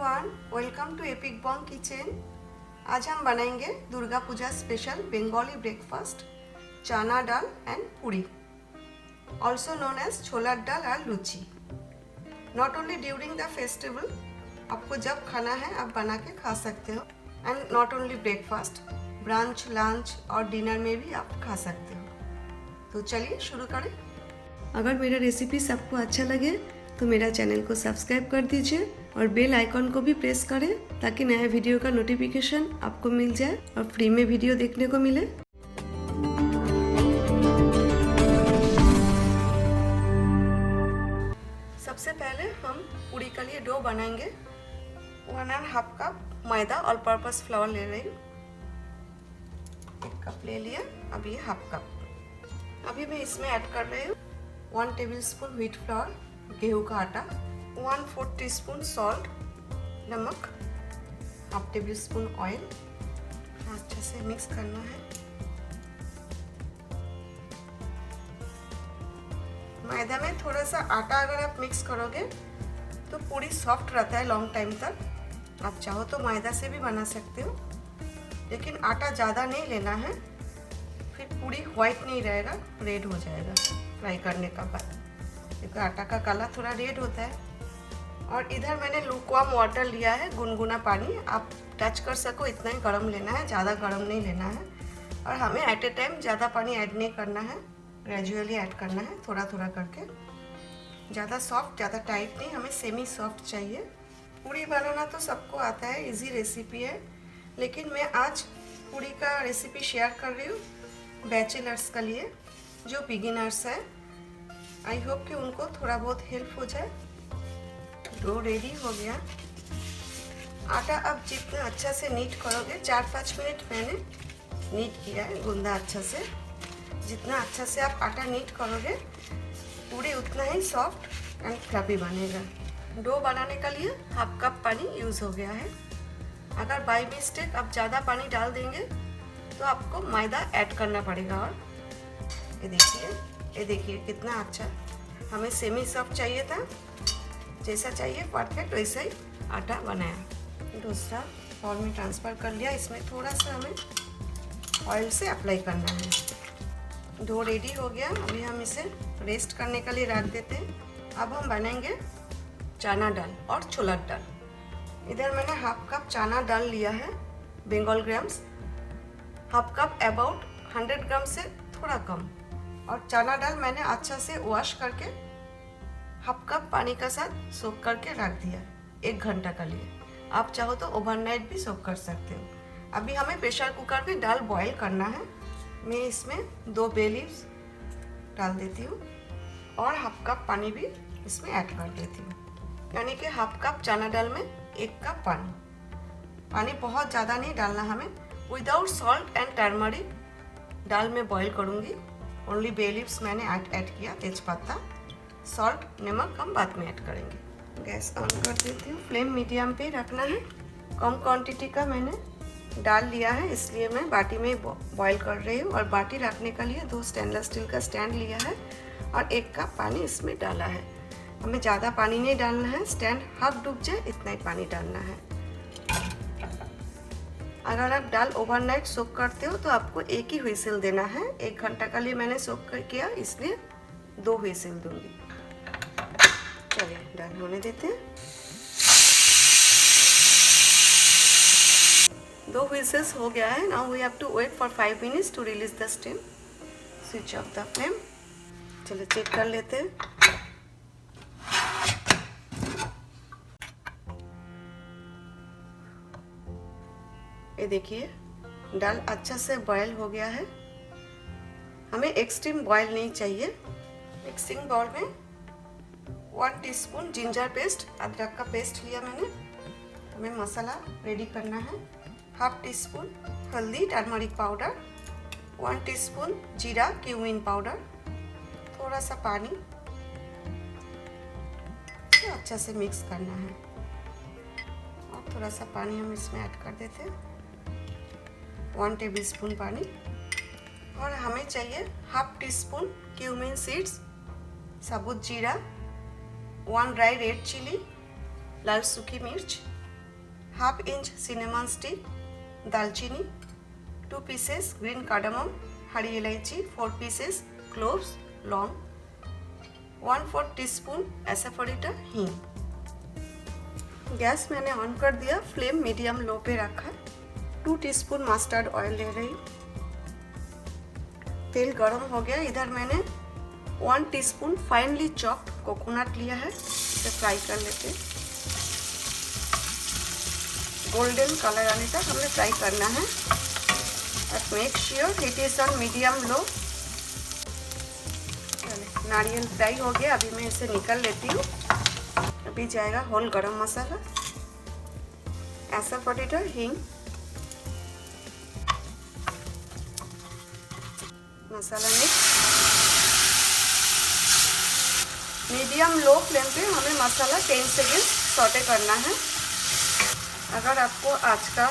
Everyone, welcome to epic Bong kitchen. आज हम बनाएंगे Durga Puja special Bengali breakfast chana dal and puri, also known as छोलार दाल और luchi. Not only during the festival, आपको जब खाना है आप बना के खा सकते हो। And not only breakfast, brunch, lunch और डिनर में भी आप खा सकते हो। तो चलिए शुरू करें। अगर मेरा रेसिपी सबको अच्छा लगे तो मेरा चैनल को सब्सक्राइब कर दीजिए और बेल आइकॉन को भी प्रेस करें ताकि नए वीडियो का नोटिफिकेशन आपको मिल जाए और फ्री में वीडियो देखने को मिले। सबसे पहले हम पूरी के लिए डो बनाएंगे। 1.5 कप मैदा ऑल पर्पस फ्लावर ले रही हूँ। 1 कप ले लिया, अब ये 1/2 कप। अभी मैं इसमें ऐड कर रही हूँ 1 टेबलस्पून व्हीट फ्लावर गेहूं का आटा, 1/4 टीस्पून सॉल्ट, नमक, 1/2 टेबलस्पून ऑयल। अच्छे से मिक्स करना है। मैदा में थोड़ा सा आटा अगर आप मिक्स करोगे तो पूरी सॉफ्ट रहता है लॉन्ग टाइम तक। आप चाहो तो मैदा से भी बना सकते हो, लेकिन आटा ज़्यादा नहीं लेना है, फिर पूरी व्हाइट नहीं रहेगा, रेड हो जाएगा फ्राई करने का बाद, क्योंकि आटा का कलर थोड़ा रेड होता है। और इधर मैंने लूकवार्म वाटर लिया है, गुनगुना पानी। आप टच कर सको इतना ही गर्म लेना है, ज़्यादा गर्म नहीं लेना है। और हमें एट ए टाइम ज़्यादा पानी ऐड नहीं करना है, ग्रेजुअली ऐड करना है, थोड़ा थोड़ा करके। ज़्यादा सॉफ्ट ज़्यादा टाइट नहीं, हमें सेमी सॉफ्ट चाहिए। पूरी बनाना तो सबको आता है, इजी रेसिपी है, लेकिन मैं आज पूरी का रेसिपी शेयर कर रही हूँ बैचलर्स के लिए, जो बिगिनर्स है। आई होप कि उनको थोड़ा बहुत हेल्प हो जाए। डो रेडी हो गया। आटा अब जितना अच्छा से नीट करोगे, 4-5 मिनट मैंने नीट किया है गूंदा अच्छा से। जितना अच्छा से आप आटा नीट करोगे पूरी उतना ही सॉफ्ट एंड फ्लफी बनेगा। डो बनाने के लिए 1/2 कप पानी यूज़ हो गया है। अगर बाय मिस्टेक आप ज़्यादा पानी डाल देंगे तो आपको मैदा ऐड करना पड़ेगा। और ये देखिए कितना अच्छा, हमें सेमी सॉफ्ट चाहिए था, जैसा चाहिए परफेक्ट वैसा ही आटा बनाया। दूसरा बाउल में ट्रांसफ़र कर लिया। इसमें थोड़ा सा हमें ऑयल से अप्लाई करना है। डो रेडी हो गया। अभी हम इसे रेस्ट करने के लिए रख देते हैं। अब हम बनाएंगे चना दाल और छोला दाल। इधर मैंने 1/2 कप चना दाल लिया है, बंगाल ग्राम्स। 1/2 कप अबाउट 100 ग्राम से थोड़ा कम। और चना दाल मैंने अच्छा से वॉश करके 1/2 कप पानी का साथ सोक करके रख दिया 1 घंटा के लिए। आप चाहो तो ओवरनाइट भी सोक कर सकते हो। अभी हमें प्रेशर कुकर में दाल बॉईल करना है। मैं इसमें 2 बे लीव्स डाल देती हूँ और 1/2 कप पानी भी इसमें ऐड कर देती हूँ, यानी कि 1/2 कप चना दाल में 1 कप पानी। पानी बहुत ज़्यादा नहीं डालना हमें। विदाउट सॉल्ट एंड टर्मरिक दाल में बॉईल करूँगी। ओनली बे लीव्स मैंने ऐड किया, तेज़पत्ता, सॉल्ट, नमक हम बाद में ऐड करेंगे। गैस ऑन कर देती हूँ। फ्लेम मीडियम पे रखना है। कम क्वांटिटी का मैंने दाल लिया है, इसलिए मैं बाटी में बॉईल कर रही हूँ। और बाटी रखने के लिए 2 स्टेनलेस स्टील का स्टैंड लिया है और 1 कप पानी इसमें डाला है। हमें ज़्यादा पानी नहीं डालना है, स्टैंड हाफ डूब जाए इतना ही पानी डालना है। अगर आप दाल ओवरनाइट सोक करते हो तो आपको 1 ही व्हिसिल देना है। 1 घंटा के लिए मैंने सोक किया, इसलिए 2 व्हिसिल दूंगी। चलिए दाल होने देते हैं। 2 व्हिसिल्स हो गया है। Now we have to wait for 5 minutes to release the steam. Switch off the flame. चलिए चेक कर लेते हैं। ये देखिए दाल अच्छा से बॉयल हो गया है। हमें एक्सट्रीम बॉयल नहीं चाहिए। मिक्सिंग बाउल में 1 टीस्पून जिंजर पेस्ट, अदरक का पेस्ट लिया मैंने। हमें मसाला रेडी करना है। 1/2 टीस्पून हल्दी टर्मरिक पाउडर, 1 टीस्पून जीरा क्यूमिन पाउडर, थोड़ा सा पानी, अच्छा से मिक्स करना है। और थोड़ा सा पानी हम इसमें ऐड कर देते हैं, 1 टेबलस्पून पानी। और हमें चाहिए 1/2 टीस्पून क्यूमिन सीड्स, साबुत जीरा, 1 ड्राई रेड चिली, लाल सूखी मिर्च, हाफ इंच सिनेमन स्टिक, दालचीनी, 2 पीसेस ग्रीन कार्डामम, हरी इलायची, 4 पीसेस क्लोव्स, लौंग, 1/4 टीस्पून एसाफोरिटा हींग। गैस मैंने ऑन कर दिया, फ्लेम मीडियम लो पे रखा। 2 टीस्पून मस्टर्ड ऑयल ले रही। तेल गरम हो गया। इधर मैंने 1 टीस्पून फाइनली चॉप्ड कोकोनट लिया है, इसे फ्राई कर लेते हैं। गोल्डन कलर आने तक हमें फ्राई करना है। But make sure heat is on medium low. नारियल फ्राई हो गया, अभी मैं इसे निकल लेती हूँ। अभी जाएगा होल गरम मसाला, एसाफोरिटा हींग, मसाला मिक्स। मीडियम लो फ्लेम पे हमें मसाला 10 सेकेंड सौटे करना है। अगर आपको आज का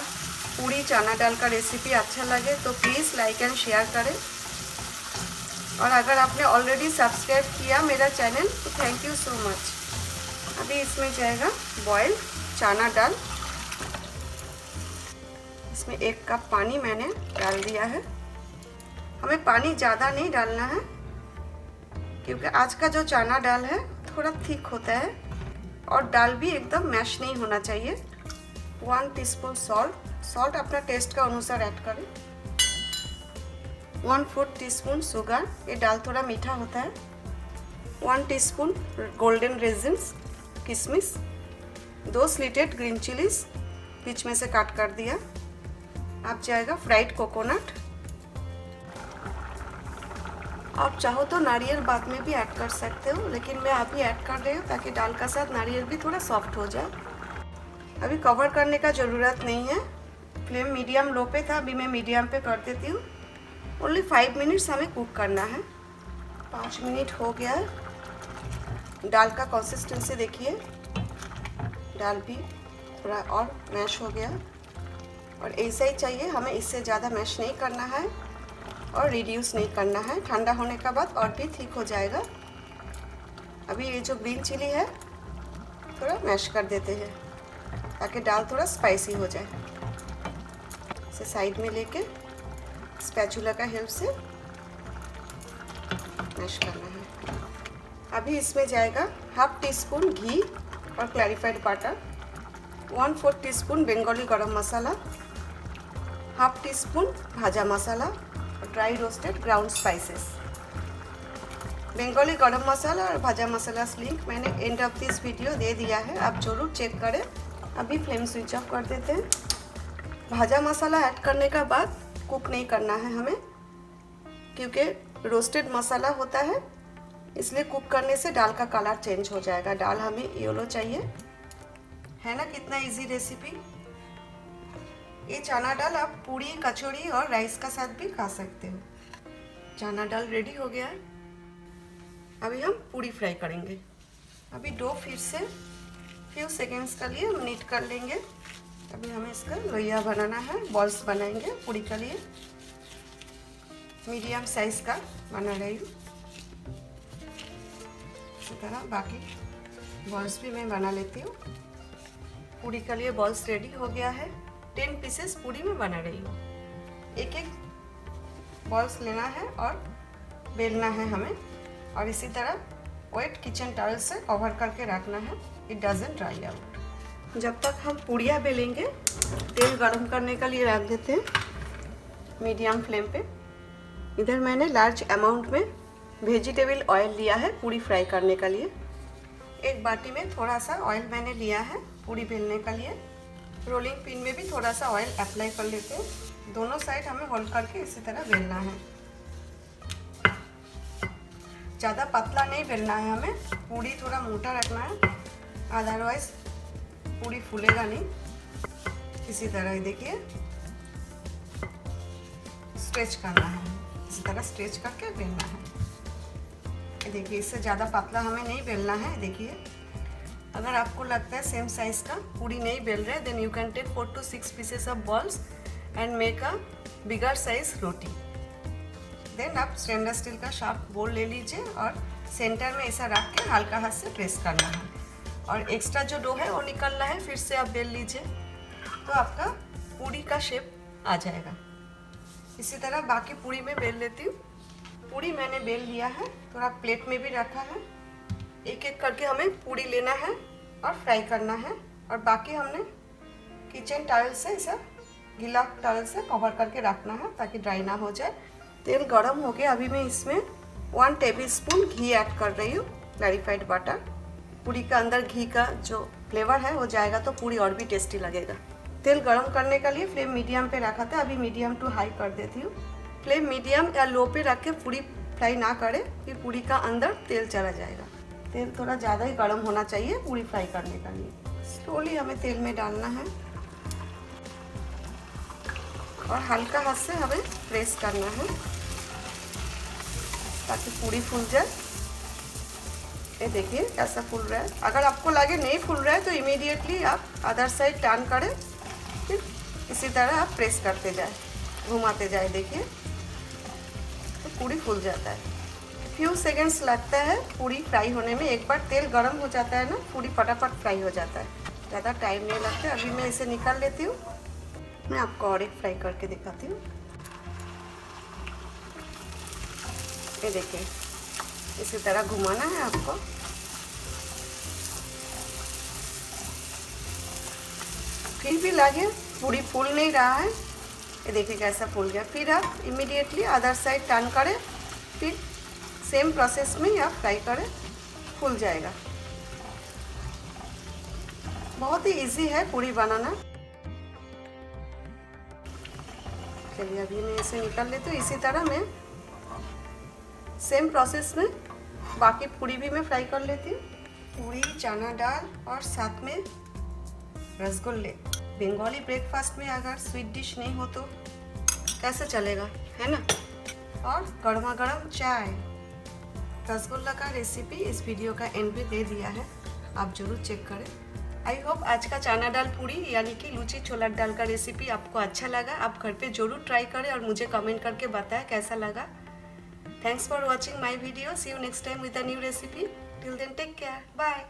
पूरी चना दाल का रेसिपी अच्छा लगे तो प्लीज़ लाइक एंड शेयर करें, और अगर आपने ऑलरेडी सब्सक्राइब किया मेरा चैनल तो थैंक यू सो मच। अभी इसमें जाएगा बॉइल्ड चना दाल। इसमें 1 कप पानी मैंने डाल दिया है। हमें पानी ज़्यादा नहीं डालना है क्योंकि आज का जो चना दाल है थोड़ा थिक होता है, और दाल भी एकदम मैश नहीं होना चाहिए। 1 टीस्पून सॉल्ट अपना टेस्ट का अनुसार ऐड करें। 1/4 टीस्पून शुगर, ये दाल थोड़ा मीठा होता है। 1 टीस्पून गोल्डन रेजिन्स, किशमिश, 2 स्लिटेड ग्रीन चिलीज बीच में से काट कर दिया। अब जाएगा फ्राइड कोकोनट। आप चाहो तो नारियल बाद में भी ऐड कर सकते हो, लेकिन मैं अभी ऐड कर रही हूँ ताकि दाल का साथ नारियल भी थोड़ा सॉफ्ट हो जाए। अभी कवर करने का ज़रूरत नहीं है, फ्लेम मीडियम लो पे था, अभी मैं मीडियम पे कर देती हूँ। ओनली 5 मिनट्स हमें कुक करना है। 5 मिनट हो गया है। दाल का कंसिस्टेंसी देखिए, दाल भी थोड़ा और मैश हो गया, और ऐसा ही चाहिए हमें, इससे ज़्यादा मैश नहीं करना है और रिड्यूस नहीं करना है। ठंडा होने के बाद और भी थिक हो जाएगा। अभी ये जो ग्रीन चिली है थोड़ा मैश कर देते हैं ताकि दाल थोड़ा स्पाइसी हो जाए। इसे साइड में लेके स्पैचुला का हेल्प से मैश करना है। अभी इसमें जाएगा हाफ टीस्पून घी और क्लैरिफाइड बटर, 1/4 टीस्पून बंगाली गरम मसाला, हाफ टीस्पून भाजा मसाला और dry roasted ground spices. Bengali गरम मसाला और भाजा मसाला लिंक मैंने एंड ऑफ दिस वीडियो दे दिया है, आप ज़रूर चेक करें। अभी फ्लेम स्विच ऑफ कर देते हैं। भाजा मसाला ऐड करने के बाद कुक नहीं करना है हमें, क्योंकि रोस्टेड मसाला होता है, इसलिए कुक करने से दाल का कलर चेंज हो जाएगा। दाल हमें येलो चाहिए, है ना। कितना इजी रेसिपी। ये चना दाल आप पूरी, कचौड़ी और राइस का साथ भी खा सकते हो। चना दाल रेडी हो गया है। अभी हम पूरी फ्राई करेंगे। अभी डो फिर से फ्यू सेकेंड्स के लिए हम नीट कर लेंगे। अभी हमें इसका लोइया बनाना है, बॉल्स बनाएंगे पूरी के लिए। मीडियम साइज का बना रही हूँ। इसी तरह बाकी बॉल्स भी मैं बना लेती हूँ। पूरी के लिए बॉल्स रेडी हो गया है। 10 पीसेस पूरी में बना रही हूँ। एक एक बॉल्स लेना है और बेलना है हमें, और इसी तरह वेट किचन टॉवल से कवर करके रखना है, इट डजंट ड्राई आउट। जब तक हम पूड़ियाँ बेलेंगे तेल गरम करने के लिए रख देते हैं मीडियम फ्लेम पे। इधर मैंने लार्ज अमाउंट में वेजिटेबल ऑयल लिया है पूड़ी फ्राई करने के लिए। एक बाटी में थोड़ा सा ऑयल मैंने लिया है पूड़ी बेलने के लिए। रोलिंग पिन में भी थोड़ा सा ऑयल अप्लाई कर लेते हैं। दोनों साइड हमें होल्ड करके इसी तरह बेलना है। ज़्यादा पतला नहीं बेलना है हमें, पूड़ी थोड़ा मोटा रखना है, अदरवाइज पूड़ी फूलेगा नहीं। इसी तरह देखिए स्ट्रेच करना है, इसी तरह स्ट्रेच करके बेलना है। देखिए इससे ज़्यादा पतला हमें नहीं बेलना है। देखिए अगर आपको लगता है सेम साइज़ का पूड़ी नहीं बेल रहे, then you can take 4 to 6 pieces of balls and make a bigger size roti. Then आप स्टेनलेस स्टील का शार्प बोल ले लीजिए और सेंटर में ऐसा रख के हल्का हाथ से प्रेस करना है, और एक्स्ट्रा जो डो है वो निकलना है, फिर से आप बेल लीजिए। तो आपका पूरी का शेप आ जाएगा। इसी तरह बाकी पूरी में बेल लेती हूँ। पूरी मैंने बेल लिया है, थोड़ा प्लेट में भी रखा है। एक एक करके हमें पूरी लेना है और फ्राई करना है। और बाकी हमने किचन टॉवल से इसे गीला टॉवल से कवर करके रखना है ताकि ड्राई ना हो जाए। तेल गरम हो गया, अभी मैं इसमें 1 टेबलस्पून घी ऐड कर रही हूँ, क्लैरिफाइड बटर। पूरी का अंदर घी का जो फ्लेवर है वो जाएगा तो पूरी और भी टेस्टी लगेगा। तेल गरम करने के लिए फ्लेम मीडियम पे रखा था, अभी मीडियम टू हाई कर देती हूँ। फ्लेम मीडियम या लो पे रख के पूरी फ्राई ना करें, फिर पूरी का अंदर तेल चला जाएगा। तेल थोड़ा ज़्यादा ही गर्म होना चाहिए पूरी फ्राई करने के लिए। स्लोली हमें तेल में डालना है और हल्का हाथ से हमें प्रेस करना है ताकि पूरी फूल जाए। ये देखिए कैसा फूल रहा है। अगर आपको लगे नहीं फूल रहा है तो इमीडिएटली आप अदर साइड टर्न करें, फिर इसी तरह आप प्रेस करते जाए, घुमाते जाए। देखिए तो पूरी फूल जाता है। फ्यू सेकेंड्स लगता है पूरी फ्राई होने में। एक बार तेल गर्म हो जाता है ना, पूरी फटाफट फ्राई हो जाता है, ज़्यादा टाइम नहीं लगता। अभी मैं इसे निकाल लेती हूँ। मैं आपको और एक फ्राई करके दिखाती हूँ। ये देखिए इसी तरह घुमाना है आपको। फिर भी लगे पूरी फूल नहीं रहा है, ये देखिए कैसा फूल गया। फिर आप इमीडिएटली अदर साइड टर्न करें, फिर सेम प्रोसेस में आप फ्राई करें, फूल जाएगा। बहुत ही इजी है पूरी बनाना। चलिए अभी मैं इसे निकाल लेती हूँ। इसी तरह मैं सेम प्रोसेस में बाकी पूरी भी मैं फ्राई कर लेती हूँ। पूरी, चना दाल और साथ में रसगुल्ले। बंगाली ब्रेकफास्ट में अगर स्वीट डिश नहीं हो तो कैसे चलेगा, है ना। और गर्मा गर्म चाय। रसगुल्ला का रेसिपी इस वीडियो का एंड पे दे दिया है, आप जरूर चेक करें। आई होप आज का चना दाल पूरी यानी कि लूची छोला दाल का रेसिपी आपको अच्छा लगा। आप घर पे जरूर ट्राई करें और मुझे कमेंट करके बताएं कैसा लगा। Thanks for watching my video. See you next time with a new recipe. Till then take care, bye.